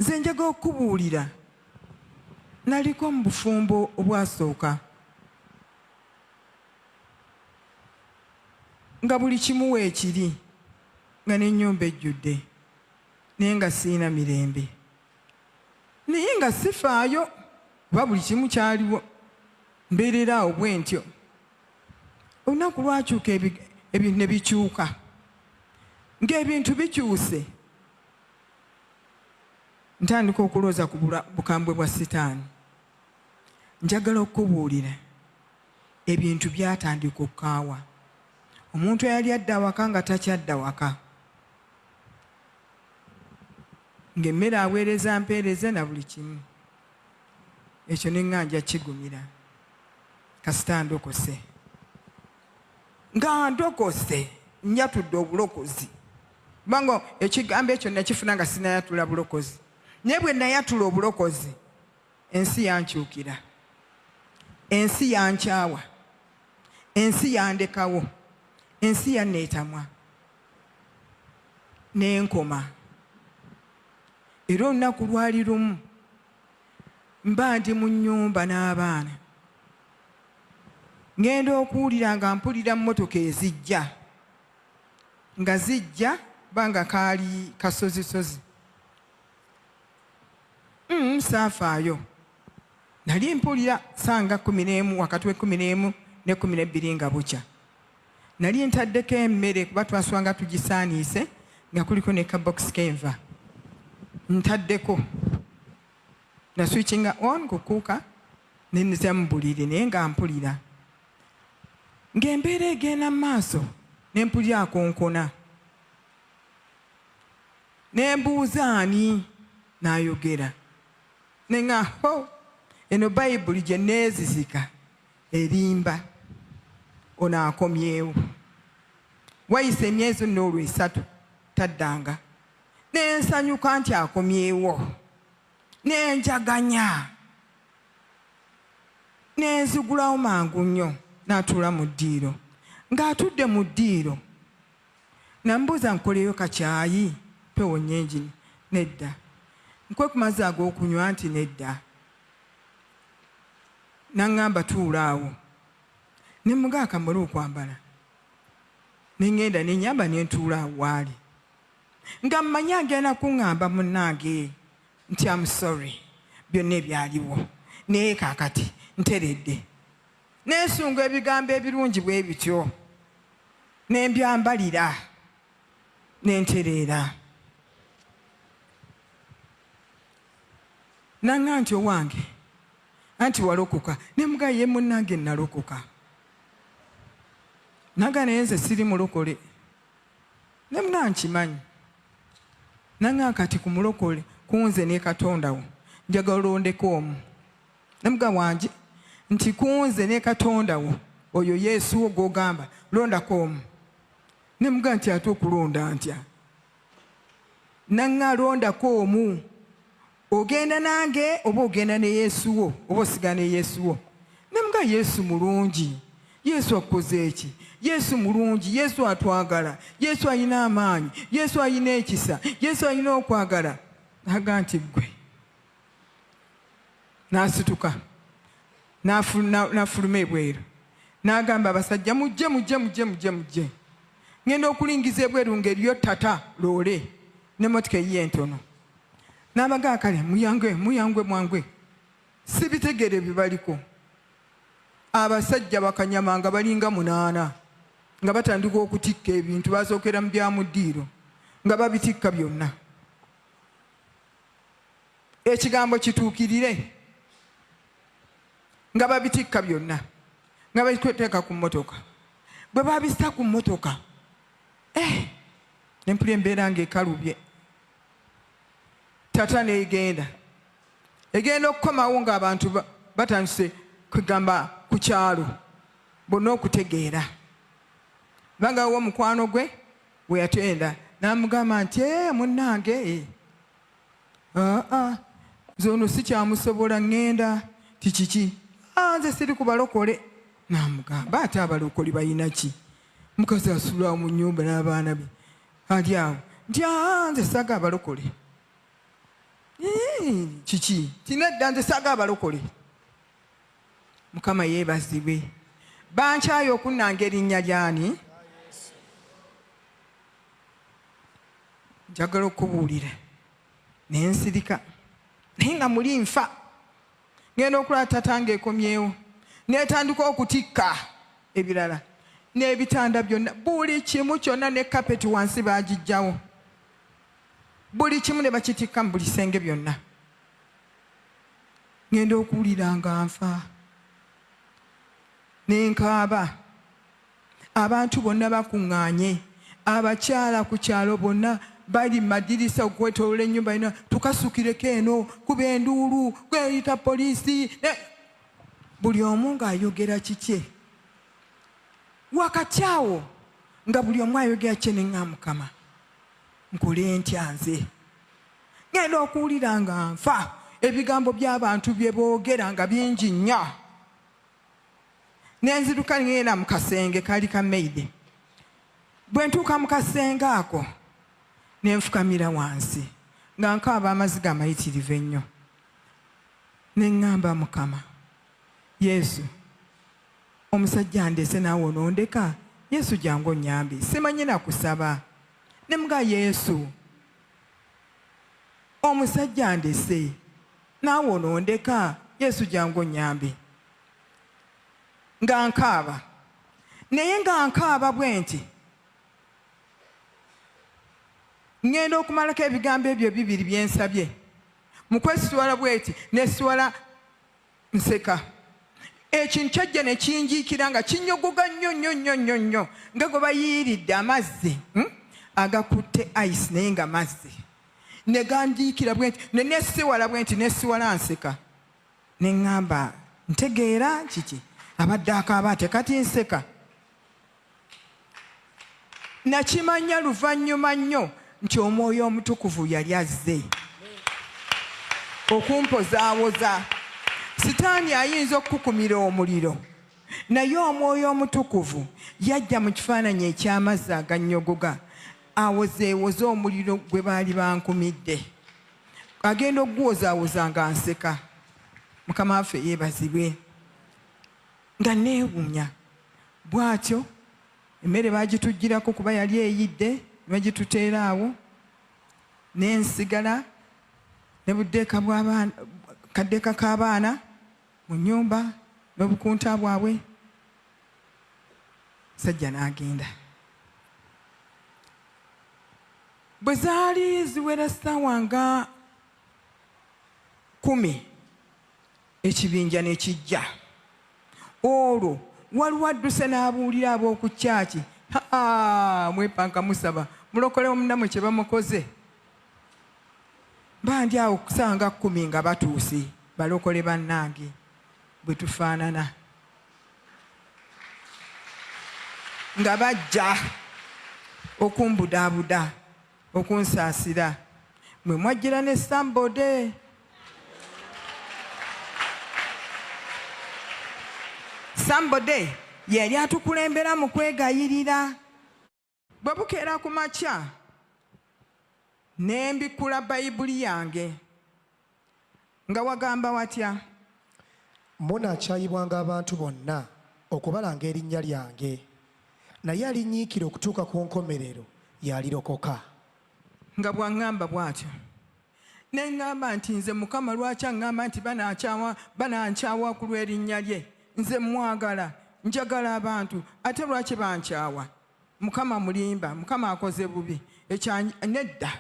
nze njaga okubuulira naliko mu bufumbo obwasooka nga buli kimu weekiri nga n'ennyumba ejjudde naye nga siina mirembe naye nga sifaayo kuba buli kimu kyaliwo mbeerera awo bwe ntyo olunaku lwakyuka ebintu ne bikyuka ng'ebintu bikyuse ntandika okulooza ku bukambwe bwa sitaani njagala okubuulira ebintu byatandika okukaawa omuntu eyali adda awaka nga takyadda waka ng'emmere aweereza mpeereze na buli kimu ekyo neŋŋanja kigumira kasita ndokose nga ndokose njatudde obulokozi kubanga ekigambo ekyo nakifuna nga sinayatula bulokozi naye bwe nayatula obulokozi ensi yankyukira ensi yankyawa ensi yandekawo ensi yanneetamwa n'enkoma era olunaku lwali lumu mba ndi mu nnyumba n'abaana ngenda okuwulira nga mpulira mmotoka ezijja nga zijja banga kaali kasozisozi saafaayo nali mpulira sanga 11 wakati we 11 ne 12 nga bukya nali ntaddeko emmere kuba twaswanga tugisaaniise nga kuliko ne kabokisi kenva ntaddeko na switchinga on kukuuka nenniza mu buliri naye nga mpulira ng'embeera egenda mu maaso ne mpulira akonkona ne mbuuza ani n'ayogera ne nga eno bayibuli gye neezizika erimba ono akomyewo wayise emyezi n'olwo 3 taddanga nensanyuka nti akomyewo nenjaganya nenzigulawo mangu nnyo n'atuula mu ddiiro ng'atudde mu ddiiro nambuuza nkoleyo kakyayi pewonye enjini nedda nkwe ku mazzi ag'okunywa nti nedda naŋŋamba tuula awo ne muga akamala okwambala ne ŋŋenda ne nyamba ne ntuula awo waali nga mmanyi agenda kuŋŋamba munnange nti I'm sorry byonna ebyaliwo naye kaakati nteredde neesunga ebigambo ebirungi bwe bityo ne mbyambalira ne ntereera nanga nti owange anti walokoka ne mugaye ye munnange nalokoka naga naye nze siri mulokole ne muna nkimanyi nanga kati ku mulokole kunze ne Katondawo njagala olondeko omu ne muga wanje nti kunze ne Katondawo oyo Yesu ogogamba londako omu ne muga nti ate okulonda ntya nanga londako omu ogenda nange oba ogenda ne Yesu wo oba osiga ne Yesu wo ne muga Yesu mulungi Yesu akoze eki Yesu mulungi Yesu atwagala Yesu ayina amaanyi Yesu ayina ekisa Yesu ayina okwagala naga nti gwe nasituka nafuluma ebweru n'agamba abasajja mujje ngenda okulingiza ebweru ng'eriyo tata loole n'emmotoka eyiye entono n'abaga kale muyangwe mwangwe sibitegere bibaliko abasajja bakanyamanga balinga 8 nga batandika okutikka ebintu basookera mu bya mu ddiiro nga babitikka byonna ekigambo kituukirire nga babitikka byonna nga babiteeka ku mmotoka bwe babisita ku mmotoka nempulira embeera ng'ekalubye tata neegenda okukomawo ng'abantu batandise kwegamba ku kyalo bonna okutegeera banga wo mukwano gwe bwe yatenda n'amugamba nti munnange zono si kyamusobola ŋŋenda tikiki nze siri ku balokole n'amugamba ate abalokole balina ki mukazi asulawo mu nnyumba n'abaana be ali awo nti nze saga abalokole kiki tinedda nze saaga abalokole. Mukama yeebazibwe. Bankyaye okunnanga erinnya lyani? Njagala okubuulira naye nsirika naye nga muli nfa. Ngenda okulaba tatange ekomyewo netandika okutikka ebirala n'ebitanda byonna buli kimu kyonna ne kapeti wansi bagijjawo buli kimu ne bakitikka mu buli senge byonna. Ngenda okuwulira nga nfa nenkaaba. Abantu bonna bakuŋŋaanye, abakyala ku kyalo bonna bali madirisa okwetoolola ennyumba yonna, tukasukireko eno kuba enduulu kweyita poliisi. Buli omu ng'ayogera kikye. Wakati awo nga buli omu ayogera kye ne ŋŋamba Mukama nkole ntya nze? Ngenda okuwulira nga nfa. Ebigambo by'abantu bye boogera nga bingi nnyo. Nenziruka ngenda mu kasenge kali ka maide. Bwe ntuuka mu kasenge ako ne nfukamira wansi nga nkaaba amaziga amayitirivu ennyo. Ne ŋŋamba Mukama, Yesu, omusajja andeese naawe onondeka? Yesu jangu onnyambe, simanyi na kusaba. Ne mga Yesu, omusajja andeese naawe onondeka? Yesu jangu onnyambe. Nga nkaaba naye nga nkaaba bwe nti ngenda okumalako ebigambo ebyo bibiri bye nsabye. Mu kwesitwala bweti nesitwala nseka. Ekintu kyajja ne kinjiikira nga kinyogoga nnyo nnyo nnyo nnyo nnyo nga gwe bayiiridde amazzi agakutte ice naye nga mazzi. Ne ganjiikira bweti ne nesiwala bwenti nesiwala nseka. Ne ŋŋamba ntegeera kiki abadde akaaba ate kati nseka. Nakimanya luvannyuma nnyo nti Omwoyo Omutukuvu yali azze okumpozaawoza. Sitaani ayinza okukukumira omuliro, naye Omwoyo Omutukuvu yajja mu kifaananyi eky'amazzi agannyogoga awozeewoze omuliro gwe baali bankumidde. Agenda okuguwozaawoza nga nseka. Mukama waffe yeebazibwe. Nga neewuunya bw'atyo emmere baagituggirako kuba yali eyidde ne bagituteera awo. Ne nsigala ne buddeeka bw'abaana, kaddeeka k'abaana mu nnyumba n'obukunta bwabwe. Sajja n'agenda. Bwe zaali ziwera ssaawa nga 10 ekibinja ne kijja. Olwo waliwo adduse n'abuulira ab'oku kyaki, mwepanka musaba mulokolewo munnamwe kye bamukoze. Bandi awo kusanga 10 nga batuuse balokole bannange bwe tufaanana. Nga bajja okumbudaabuda okunsaasira. Mwe mwajjira ne Sambode. Sambode yali atukulembera mu kwegayirira. Bwe bukeera ku makya ne mbikula Bayibuli yange nga wagamba watya? Munaakyayibwanga abantu bonna okubalanga erinnya lyange, naye alinyiikira okutuuka ku nkomerero yalirokoka. Nga bw'aŋŋamba bw'atyo ne ŋŋamba nti nze Mukama lwaki aŋŋamba nti banankyawa ku lw'erinnya lye? Nze mwagala, njagala abantu, ate lwaki bankyawa? Mukama mulimba, Mukama akoze bubi. Nedda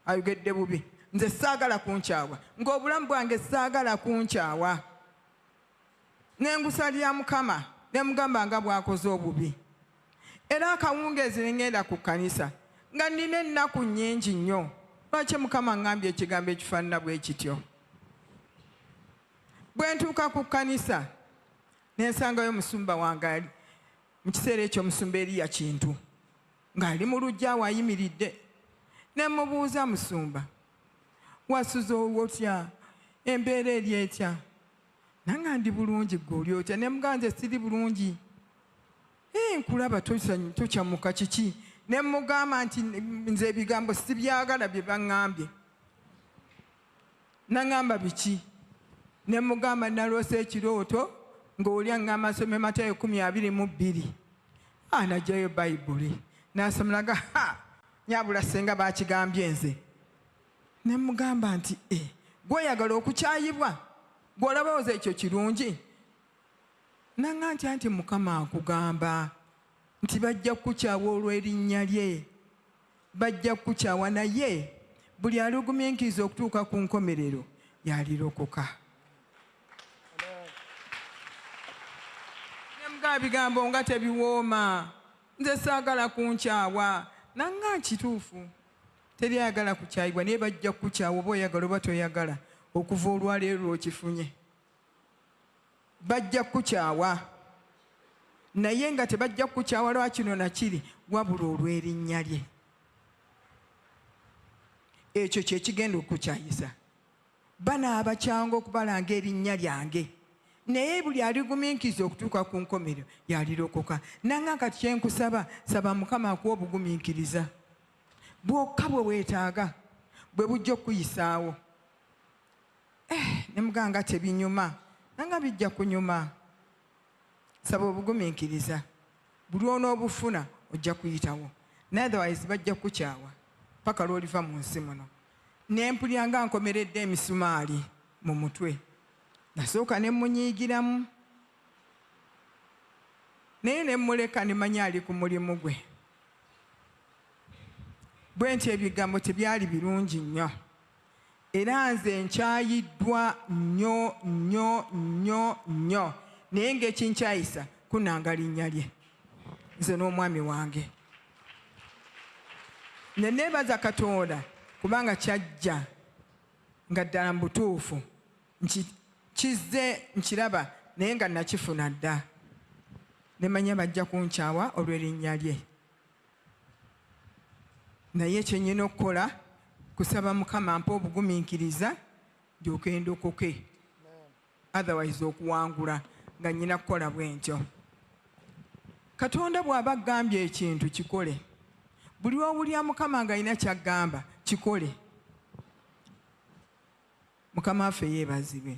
ayogedde bubi. Nze saagala kunkyawa, ng'obulamu bwange saagala kunkyawa. N'engusalira Mukama ne mugamba nga bw'akoze obubi. Era akawungeezi ne ŋŋenda ku kkanisa nga nnina ennaku nnyingi nnyo. Lwaki Mukama aŋŋambye ekigambo ekifaanana bwe kityo? Bwe ntuuka ku kkanisa nensangayo musumba wange ali mu kiseera ekyo, musumba Eriya Kintu ng'ali mu luggya awo ayimiridde. Ne mubuuza, musumba, wasuze otya? Embeera eri etya? Nange ndi bulungi, gwe oli otya? Ne mugamba nze siri bulungi. Nkulaba tokyamuka kiki? Ne mugamba nti nze ebigambo sibyagala bye baŋŋambye. Naŋŋamba biki? Ne mugamba naloose ekirooto ng'oli aŋŋamba asome Matayo 22. N'aggyayo Bayibuli n'asomeraga nyabula senga baakigambye nze. Ne mugamba nti gw'oyagala okukyayibwa gw'olabawooza ekyo kirungi? Naŋŋamba nti Mukama akugamba nti bajja kukukyawa olw'erinnya lye, bajja kukukyawa naye buli alugumiikiriza okutuuka ku nkomerero yalirokoka. Ne mugamba bigambo nga tebiwooma, nze saagala kunkyawa. Naŋŋamba kituufu, teryagala kukyayibwa naye bajja kukukyawa oba oyagala oba toyagala okuva olwaleero lw'okifunye. Bajja kukukyawa naye nga tebajja kukukyawa lwa kino na kiri wabula olw'erinnya lye. Ekyo kye kigenda okukukyayisa. Banaabakyanga okubalanga erinnya lyange naye buli aligumiikiriza okutuuka ku nkomerero yalirokoka. Naŋŋamba kati kye nkusaba, saba Mukama akuwa obugumiikiriza bwokka bwe weetaaga bwe bujja okuyisaawo. Ne muganga tebinyuma. Naŋŋamba bijja kunyuma. Saba obugumiikiriza, buli onoobufuna ojja kuyitawo, otherwise bajja kukukyawa paka lw'oliva mu nsi muno. Ne mpulira nga nkomeredde emisumaali mu mutwe. Nasooka ne munyiigiramu naye ne muleka ne manya ali ku mulimu gwe. Bwe nti ebigambo tebyali birungi nnyo era nze nkyayiddwa nnyo nnyo nnyo nnyo, naye ng'ekinkyayisa kunanga linnya lye, nze n'omwami wange. Ne neebaza Katonda kubanga kyajja nga ddala mu butuufu kizze nkiraba naye nga nakifuna dda. Ne manya bajja kunkyawa olw'erinnya lye. Naye kye nnyina okukola kusaba Mukama mpa obugumiikiriza ndyoke ndokoke, otherwise okuwangula nga nnyina kukola bwe ntyo. Katonda bw'aba agambye ekintu kikole. Buli w'owulira Mukama ng'alina ky'aggamba kikole. Mukama waffe yeebazibwe.